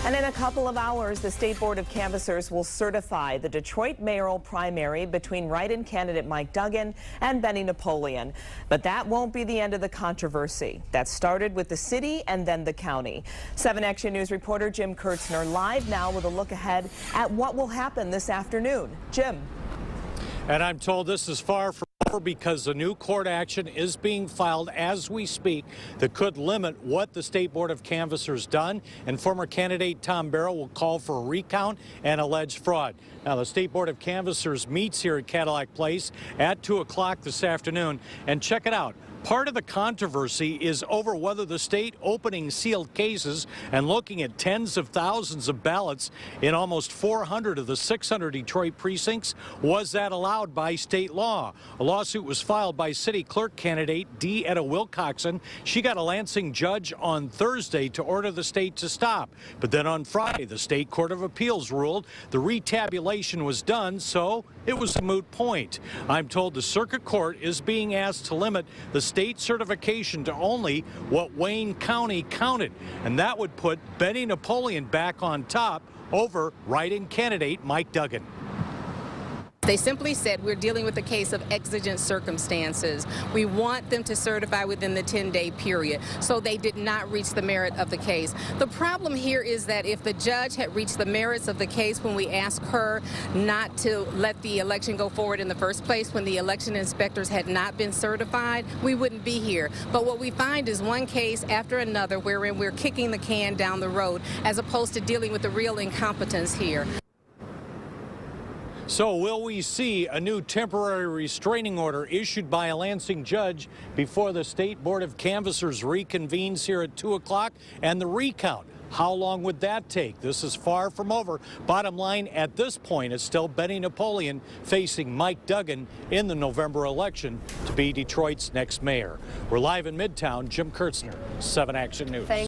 And in a couple of hours, the State Board of Canvassers will certify the Detroit Mayoral Primary between write-in candidate Mike Duggan and Benny Napoleon. But that won't be the end of the controversy. That started with the city and then the county. 7 Action News reporter Jim Kurtzner live now with a look ahead at what will happen this afternoon. Jim. And I'm told this is far from over because a new court action is being filed as we speak that could limit what the State Board of Canvassers done. And former candidate Tom Barrow will call for a recount and alleged fraud. Now, the State Board of Canvassers meets here at Cadillac Place at 2 o'clock this afternoon. And check it out. Part of the controversy is over whether the state opening sealed cases and looking at tens of thousands of ballots in almost 400 of the 600 Detroit precincts, was that allowed by state law? A lawsuit was filed by city clerk candidate D. Etta Wilcoxon. She got a Lansing judge on Thursday to order the state to stop. But then on Friday, the State Court of Appeals ruled the retabulation was done, so it was a moot point. I'm told the circuit court is being asked to limit the state certification to only what Wayne County counted, and that would put Benny Napoleon back on top over write-in candidate Mike Duggan. They simply said we're dealing with a case of exigent circumstances. We want them to certify within the 10-day period. So they did not reach the merit of the case. The problem here is that if the judge had reached the merits of the case when we asked her not to let the election go forward in the first place, when the election inspectors had not been certified, we wouldn't be here. But what we find is one case after another wherein we're kicking the can down the road as opposed to dealing with the real incompetence here. So will we see a new temporary restraining order issued by a Lansing judge before the State Board of Canvassers reconvenes here at 2 o'clock? And the recount, how long would that take? This is far from over. Bottom line, at this point, it's still Benny Napoleon facing Mike Duggan in the November election to be Detroit's next mayor. We're live in Midtown. Jim Kurtzner, 7 Action News.